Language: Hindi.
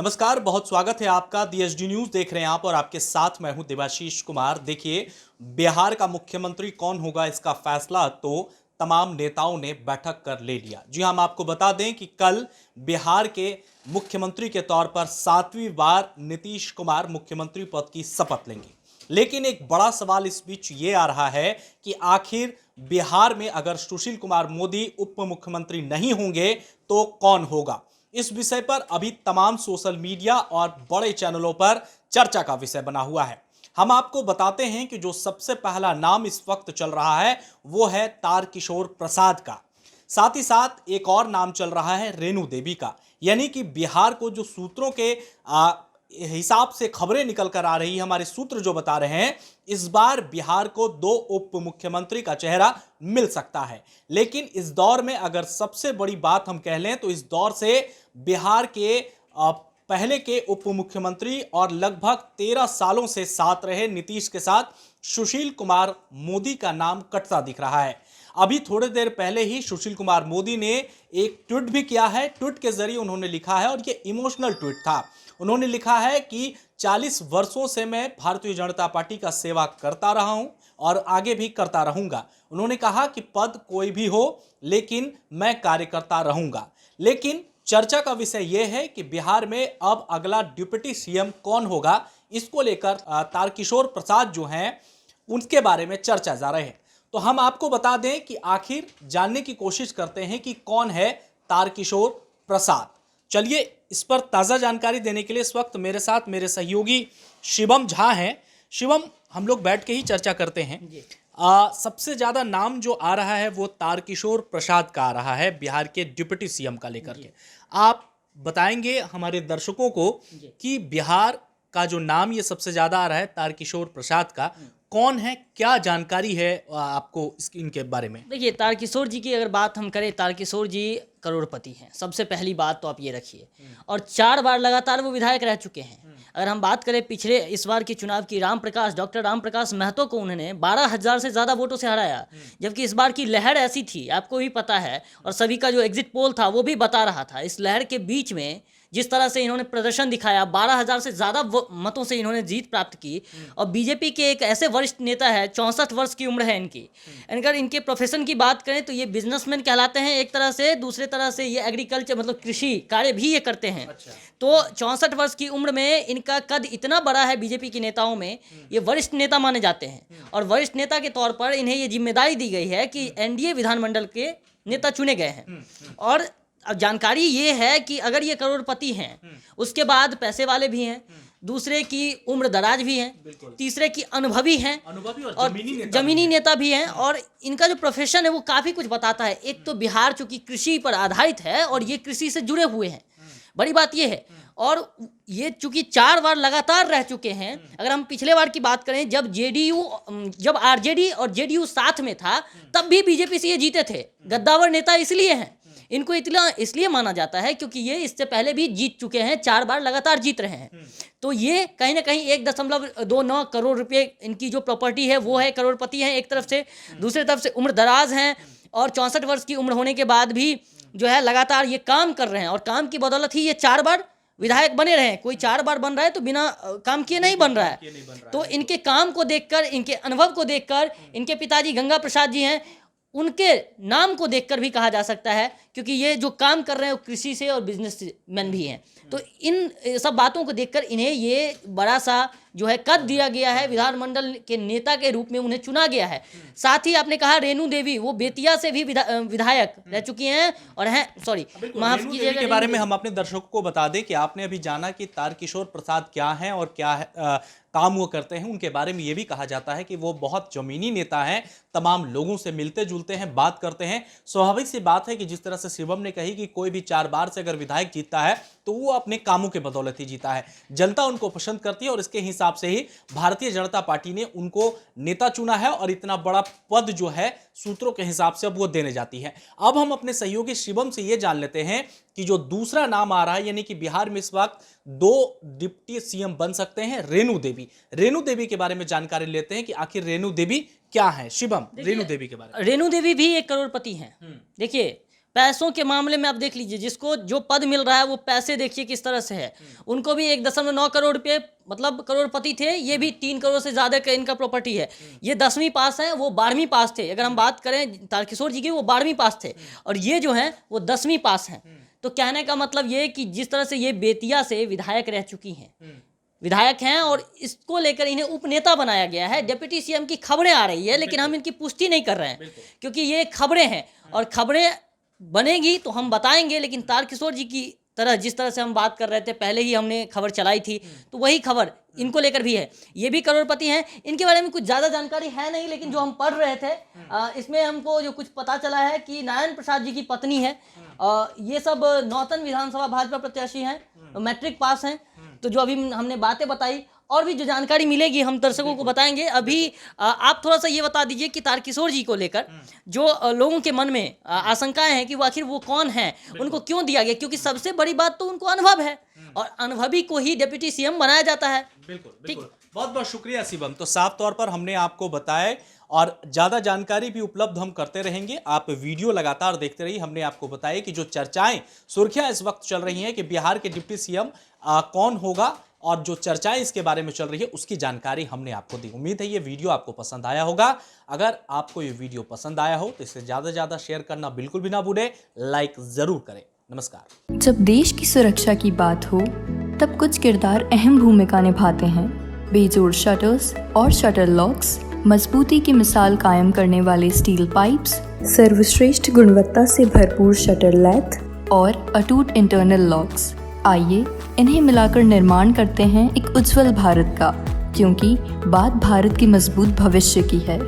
नमस्कार, बहुत स्वागत है आपका। DSD न्यूज देख रहे हैं आप और आपके साथ मैं हूं देवाशीष कुमार। देखिए, बिहार का मुख्यमंत्री कौन होगा इसका फैसला तो तमाम नेताओं ने बैठक कर ले लिया। जी हम आपको बता दें कि कल बिहार के मुख्यमंत्री के तौर पर 7वीं बार नीतीश कुमार मुख्यमंत्री पद की शपथ लेंगे। लेकिन एक बड़ा सवाल इस बीच ये आ रहा है कि आखिर बिहार में अगर सुशील कुमार मोदी उप मुख्यमंत्री नहीं होंगे तो कौन होगा। इस विषय पर अभी तमाम सोशल मीडिया और बड़े चैनलों पर चर्चा का विषय बना हुआ है। हम आपको बताते हैं कि जो सबसे पहला नाम इस वक्त चल रहा है वो है तारकिशोर प्रसाद का। साथ ही साथ एक और नाम चल रहा है रेणु देवी का। यानी कि बिहार को जो सूत्रों के हिसाब से खबरें निकल कर आ रही है, हमारे सूत्र जो बता रहे हैं, इस बार बिहार को 2 उप मुख्यमंत्री का चेहरा मिल सकता है। लेकिन इस दौर में अगर सबसे बड़ी बात हम कह लें तो इस दौर से बिहार के पहले के उप मुख्यमंत्री और लगभग 13 सालों से साथ रहे नीतीश के साथ सुशील कुमार मोदी का नाम कटता दिख रहा है। अभी थोड़ी देर पहले ही सुशील कुमार मोदी ने एक ट्वीट भी किया है। ट्वीट के जरिए उन्होंने लिखा है, और ये इमोशनल ट्वीट था। उन्होंने लिखा है कि 40 वर्षों से मैं भारतीय जनता पार्टी का सेवा करता रहा हूं और आगे भी करता रहूंगा। उन्होंने कहा कि पद कोई भी हो लेकिन मैं कार्यकर्ता रहूंगा। लेकिन चर्चा का विषय यह है कि बिहार में अब अगला डिप्टी सीएम कौन होगा, इसको लेकर तारकिशोर प्रसाद जो हैं उनके बारे में चर्चा जा रही है। तो हम आपको बता दें कि आखिर जानने की कोशिश करते हैं कि कौन है तारकिशोर प्रसाद। चलिए, इस पर ताज़ा जानकारी देने के लिए इस वक्त मेरे साथ मेरे सहयोगी शिवम झा हैं। शिवम, हम लोग बैठ के ही चर्चा करते हैं। सबसे ज़्यादा नाम जो आ रहा है वो तारकिशोर प्रसाद का आ रहा है, बिहार के डिप्टी सीएम का लेकर के। आप बताएंगे हमारे दर्शकों को कि बिहार का जो नाम ये सबसे ज़्यादा आ रहा है तारकिशोर प्रसाद का, कौन है, क्या जानकारी है आपको इनके बारे में? देखिए, तारकिशोर जी की अगर बात हम करें, तारकिशोर जी करोड़पति हैं। सबसे पहली बात तो आप ये रखिए, और 4 बार लगातार वो विधायक रह चुके हैं। अगर हम बात करें पिछले इस बार की चुनाव की, डॉक्टर रामप्रकाश महतो को उन्होंने 12,000 से ज़्यादा वोटों से हराया। जबकि इस बार की लहर ऐसी थी, आपको भी पता है, और सभी का जो एग्जिट पोल था वो भी बता रहा था। इस लहर के बीच में जिस तरह से इन्होंने प्रदर्शन दिखाया, 12,000 से ज़्यादा मतों से इन्होंने जीत प्राप्त की। और बीजेपी के एक ऐसे वरिष्ठ नेता है, 64 वर्ष की उम्र है इनकी। अगर इनके प्रोफेशन की बात करें तो ये बिजनेसमैन कहलाते हैं एक तरह से, दूसरे तरह से ये एग्रीकल्चर मतलब कृषि कार्य भी ये करते हैं। अच्छा। तो 64 वर्ष की उम्र में इनका कद इतना बड़ा है, बीजेपी के नेताओं में ये वरिष्ठ नेता माने जाते हैं। और वरिष्ठ नेता के तौर पर इन्हें ये जिम्मेदारी दी गई है कि एनडीए विधानमंडल के नेता चुने गए हैं। और अब जानकारी ये है कि अगर ये करोड़पति हैं, उसके बाद पैसे वाले भी हैं, दूसरे की उम्र दराज भी हैं, तीसरे की अनुभवी हैं, और जमीनी नेता भी हैं। और इनका जो प्रोफेशन है वो काफ़ी कुछ बताता है। एक तो बिहार चूंकि कृषि पर आधारित है और ये कृषि से जुड़े हुए हैं, बड़ी बात ये है। और ये चूंकि 4 बार लगातार रह चुके हैं। अगर हम पिछले बार की बात करें, जब आरजेडी और जेडीयू साथ में था, तब भी बीजेपी से ये जीते थे। गद्दावर नेता इसलिए हैं, इनको इतना इसलिए माना जाता है क्योंकि ये इससे पहले भी जीत चुके हैं, 4 बार लगातार जीत रहे हैं। तो ये कहीं ना कहीं 1.29 करोड़ रुपए इनकी जो प्रॉपर्टी है वो है, करोड़पति हैं एक तरफ से। दूसरी तरफ से उम्र दराज हैं, और 64 वर्ष की उम्र होने के बाद भी जो है लगातार ये काम कर रहे हैं। और काम की बदौलत ही ये 4 बार विधायक बने रहे हैं। कोई 4 बार बन रहा है तो बिना काम किए नहीं बन रहा है। तो इनके काम को देखकर, इनके अनुभव को देखकर, इनके पिताजी गंगा प्रसाद जी हैं, उनके नाम को देखकर भी कहा जा सकता है, क्योंकि ये जो काम कर रहे हैं वो कृषि से और बिजनेसमैन भी हैं। तो इन सब बातों को देखकर इन्हें ये बड़ा सा जो है कद दिया गया है, विधानमंडल के नेता के रूप में उन्हें चुना गया है। साथ ही आपने कहा रेणु देवी, वो बेतिया से भी विधायक रह चुकी हैं और हैं, सॉरी माफ कीजिएगा, के बारे में हम अपने दर्शकों को बता दें कि आपने अभी जाना कि तारकिशोर प्रसाद क्या हैं और क्या है काम वो करते हैं। उनके बारे में ये भी कहा जाता है कि वो बहुत जमीनी नेता हैं, तमाम लोगों से मिलते जुलते हैं, बात करते हैं। स्वाभाविक सी बात है कि जिस तरह से शिवम ने कही कि कोई भी 4 बार से अगर विधायक जीतता है तो वो अपने कामों के बदौलत ही जीता है। जनता उनको पसंद करती है और इसके हिसाब से ही भारतीय जनता पार्टी ने उनको नेता चुना है और इतना बड़ा पद जो है सूत्रों के हिसाब से अब वो देने जाती है। अब हम अपने सहयोगी शिवम से ये जान लेते हैं कि जो दूसरा नाम आ रहा है, यानी कि बिहार में इस वक्त 2 डिप्टी सीएम बन सकते हैं, रेणु देवी के बारे में जानकारी लेते हैं कि आखिर रेणु देवी क्या है। शिवम, रेणु देवी के बारे में। रेणु देवी भी एक करोड़पति हैं। देखिए, पैसों के मामले में आप देख लीजिए, जिसको जो पद मिल रहा है वो पैसे देखिए किस तरह से है। उनको भी 1.9 करोड़ रुपये, मतलब करोड़पति थे, ये भी 3 करोड़ से ज़्यादा का इनका प्रॉपर्टी है। ये 10वीं पास है, वो 12वीं पास थे। अगर हम बात करें तारकिशोर जी की, वो 12वीं पास थे और ये जो हैं वो 10वीं पास हैं। तो कहने का मतलब ये कि जिस तरह से ये बेतिया से विधायक रह चुकी हैं, विधायक हैं, और इसको लेकर इन्हें उपनेता बनाया गया है। डिप्टी सीएम की खबरें आ रही है, लेकिन हम इनकी पुष्टि नहीं कर रहे हैं क्योंकि ये खबरें हैं और खबरें बनेगी तो हम बताएंगे। लेकिन तारकिशोर जी की तरह जिस तरह से हम बात कर रहे थे, पहले ही हमने खबर चलाई थी, तो वही खबर इनको लेकर भी है। ये भी करोड़पति हैं, इनके बारे में कुछ ज़्यादा जानकारी है नहीं, लेकिन जो हम पढ़ रहे थे इसमें हमको जो कुछ पता चला है कि नारायण प्रसाद जी की पत्नी है। ये सब नौतन विधानसभा भाजपा प्रत्याशी हैं, मैट्रिक पास हैं। तो जो अभी हमने बातें बताई, और भी जो जानकारी मिलेगी हम दर्शकों को बताएंगे। अभी आप थोड़ा सा ये बता दीजिए कि तारकिशोर जी को लेकर जो लोगों के मन में आशंकाएं हैं कि वो आखिर वो कौन है, उनको क्यों दिया गया, क्योंकि सबसे बड़ी बात तो उनको अनुभव है और अनुभवी को ही डिप्टी सीएम बनाया जाता है। बिल्कुल। बहुत बहुत शुक्रिया शिवम। तो साफ तौर पर हमने आपको बताया और ज़्यादा जानकारी भी उपलब्ध हम करते रहेंगे। आप वीडियो लगातार देखते रहिए। हमने आपको बताया कि जो चर्चाएं, सुर्खियां इस वक्त चल रही हैं कि बिहार के डिप्टी सीएम कौन होगा, और जो चर्चाएं इसके बारे में चल रही है उसकी जानकारी हमने आपको दी। उम्मीद है ये वीडियो आपको पसंद आया होगा। अगर आपको ये वीडियो पसंद आया हो तो इसे ज़्यादा से ज़्यादा शेयर करना बिल्कुल भी ना भूलें, लाइक ज़रूर करें। नमस्कार। जब देश की सुरक्षा की बात हो तब कुछ किरदार अहम भूमिका निभाते हैं। बेजोड़ शटर्स और शटर लॉक्स, मजबूती की मिसाल कायम करने वाले स्टील पाइप्स, सर्वश्रेष्ठ गुणवत्ता से भरपूर शटर लैथ और अटूट इंटरनल लॉक्स। आइए इन्हें मिलाकर निर्माण करते हैं एक उज्जवल भारत का, क्योंकि बात भारत की मजबूत भविष्य की है।